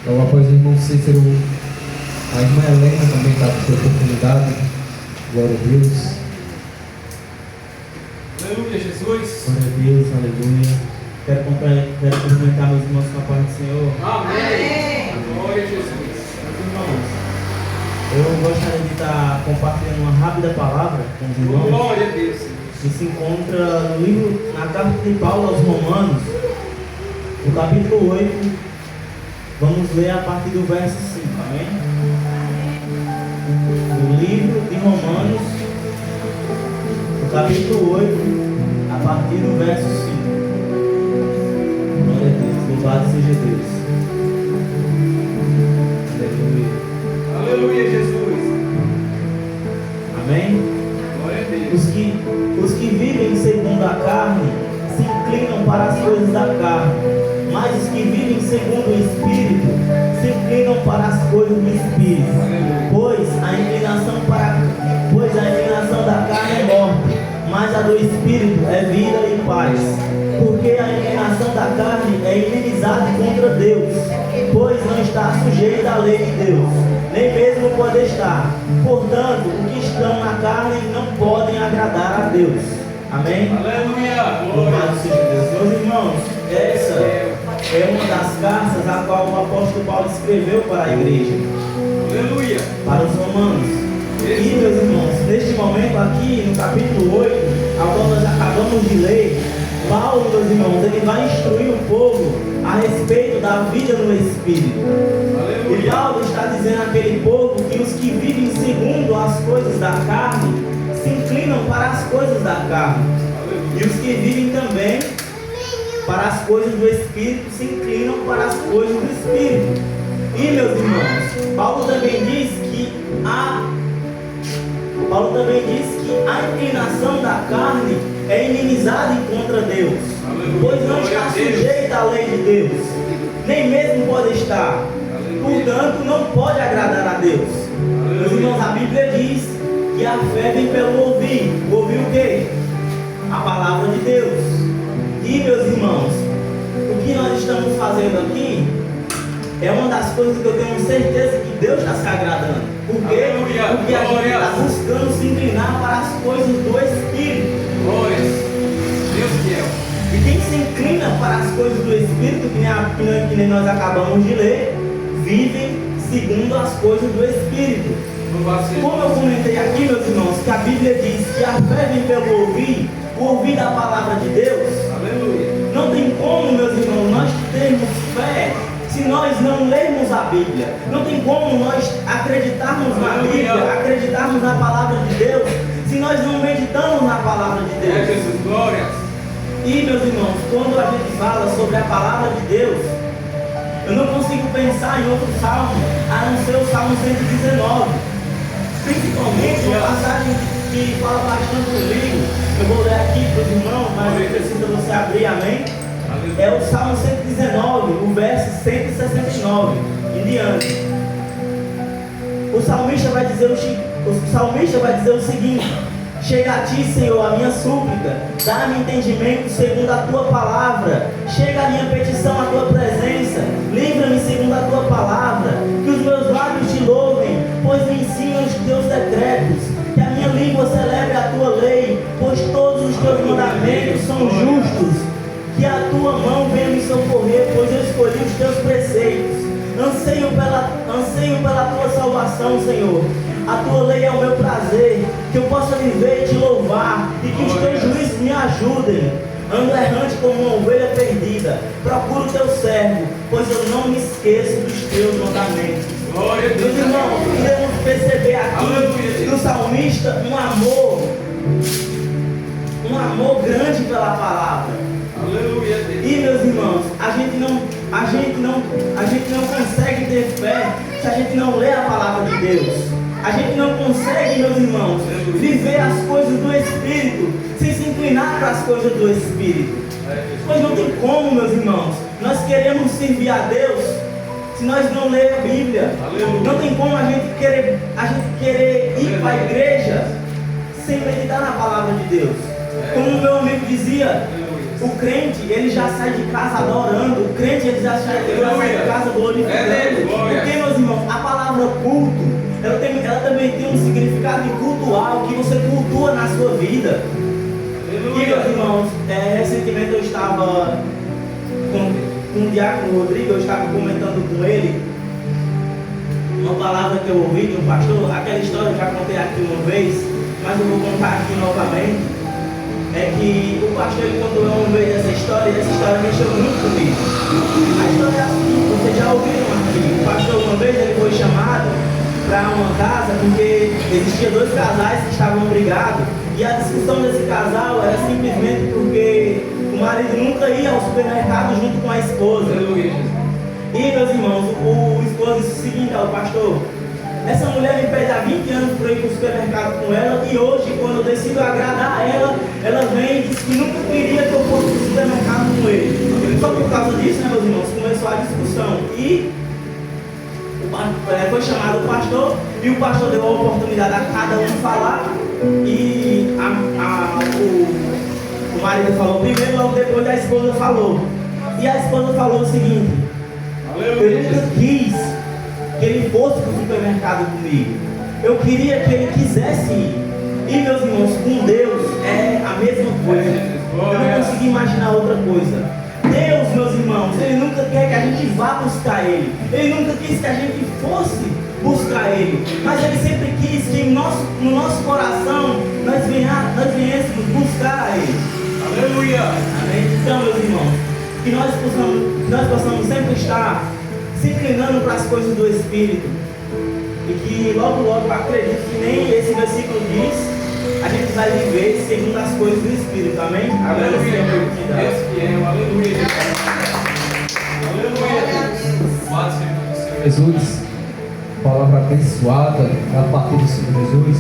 Logo após o irmão Cícero, a irmã Helena também está com sua oportunidade. Glória a Deus. Aleluia, Jesus. Glória a Deus, aleluia. Quero cumprimentar meus irmãos com a paz do Senhor. Amém. Glória a Jesus. Meus irmãos, eu gostaria de estar compartilhando uma rápida palavra com os irmãos. Glória a Deus. Que se encontra no livro, na carta de Paulo aos Romanos, no capítulo 8. Vamos ler a partir do verso 5, amém? No livro de Romanos, no capítulo 8, a partir do verso 5. Glória a Deus, louvado seja Deus. Aleluia. Aleluia, Jesus. Amém? Glória a Deus. Os que vivem segundo a carne se inclinam para as coisas da carne, mas os que vivem segundo o Espírito se inclinam para as coisas do Espírito. Pois a inclinação da carne é morte, mas a do Espírito é vida e paz. Porque a inclinação da carne é inimizade contra Deus, pois não está sujeita à lei de Deus, nem mesmo pode estar. Portanto, os que estão na carne não podem agradar a Deus. Amém? Aleluia. Louvado seja Deus. Meus irmãos, essa é uma das cartas a qual o apóstolo Paulo escreveu para a igreja, Aleluia. para os romanos. E, meus irmãos, neste momento aqui, no capítulo 8, a qual nós acabamos de ler, Paulo, meus irmãos, ele vai instruir o povo a respeito da vida no Espírito. E Paulo está dizendo àquele povo que os que vivem segundo as coisas da carne se inclinam para as coisas da carne. E os que vivem também para as coisas do Espírito se inclinam para as coisas do Espírito. E, meus irmãos, Paulo também diz que a inclinação da carne é inimizade contra Deus, pois não está sujeita à lei de Deus, nem mesmo pode estar. Portanto, não pode agradar a Deus. Meus irmãos, a Bíblia diz que a fé vem pelo ouvir. Ouvir o quê? A palavra de Deus. E, meus irmãos, o que nós estamos fazendo aqui é uma das coisas que eu tenho certeza que Deus está se agradando. Por quê? Porque a gente está buscando se inclinar para as coisas do Espírito. Glória. Deus fiel. E quem se inclina para as coisas do Espírito, que nem nós acabamos de ler, vivem segundo as coisas do Espírito. Como eu comentei aqui, meus irmãos, que a Bíblia diz que a fé vem pelo ouvir, o ouvir da palavra de Deus. Aleluia. Não tem como, meus irmãos, nós termos fé se nós não lermos a Bíblia. Não tem como nós acreditarmos na Bíblia, acreditarmos na palavra de Deus, se nós não meditamos na palavra de Deus. Jesus, glória. E, meus irmãos, quando a gente fala sobre a palavra de Deus, eu não consigo pensar em outro salmo a não ser o Salmo 119. Principalmente uma passagem que fala bastante comigo. Eu vou ler aqui para os irmãos, mas não precisa você abrir, amém? É o Salmo 119, o verso 169 em diante. O salmista vai dizer o seguinte: chega a ti, Senhor, a minha súplica, dá-me entendimento segundo a tua palavra. Chega a minha petição à tua presença, livra-me segundo a tua palavra. Que os meus lábios te louvem, pois me ensinam os teus decretos. Que a minha língua celebre a tua lei, pois todos os teus mandamentos são justos. Que a tua mão venha me socorrer, pois eu escolhi os teus preceitos. Anseio pela tua salvação, Senhor. A tua lei é o meu prazer, que eu possa viver e te louvar, e que os teus juízos me ajudem. Ando errante como uma ovelha perdida, procuro o teu servo, pois eu não me esqueço dos teus mandamentos. Glória a Deus. Meus irmãos, podemos perceber aqui do salmista um amor grande pela palavra. Aleluia. E, meus irmãos, a gente não consegue ter fé se a gente não lê a palavra de Deus. A gente não consegue, meus irmãos, viver as coisas do Espírito sem se inclinar para as coisas do Espírito. Pois não tem como, meus irmãos, nós queremos servir a Deus se nós não lermos a Bíblia. Não tem como a gente querer ir para a igreja sem meditar na palavra de Deus. Como o meu amigo dizia, O crente, ele já sai de casa adorando. O crente, ele já sai de casa glorificando. Porque, meus irmãos, a palavra culto, ela também tem um significado de cultuar, o que você cultua na sua vida. E, meus irmãos, recentemente eu estava com o diácono Rodrigo, eu estava comentando com ele uma palavra que eu ouvi de um pastor. Aquela história eu já contei aqui uma vez, mas eu vou contar aqui novamente. É que o pastor, ele contou uma vez essa história, e essa história mexeu muito comigo. A história é assim, vocês já ouviram aqui. O pastor, uma vez, ele foi chamado para uma casa porque existiam 2 casais que estavam brigados, e a discussão desse casal era simplesmente porque o marido nunca ia ao supermercado junto com a esposa. E, meus irmãos, o esposo disse o seguinte ao pastor: essa mulher me pede há 20 anos para ir para o supermercado com ela, e hoje, quando eu decido agradar ela, ela vem e diz que nunca queria que eu fosse para o supermercado com ele. Só por causa disso, né, meus irmãos, começou a discussão. E foi chamado o pastor, e o pastor deu a oportunidade a cada um falar, e o marido falou primeiro, logo depois a esposa falou. E a esposa falou o seguinte: eu nunca quis que ele fosse para o supermercado comigo, eu queria que ele quisesse ir. E, meus irmãos, com Deus é a mesma coisa. Eu não consegui imaginar outra coisa. Deus, meus irmãos, Ele nunca quer que a gente vá buscar Ele. Ele nunca quis que a gente fosse buscar Ele. Mas Ele sempre quis que no nosso coração nós viéssemos buscar a Ele. Aleluia. Amém? Então, meus irmãos, que nós possamos sempre estar se inclinando para as coisas do Espírito. E que logo, logo, acredito que nem esse versículo diz, a gente vai viver segundo as coisas do Espírito. Amém? Aleluia. Deus fiel. Aleluia. Aleluia. Jesus, palavra abençoada da parte do Senhor Jesus.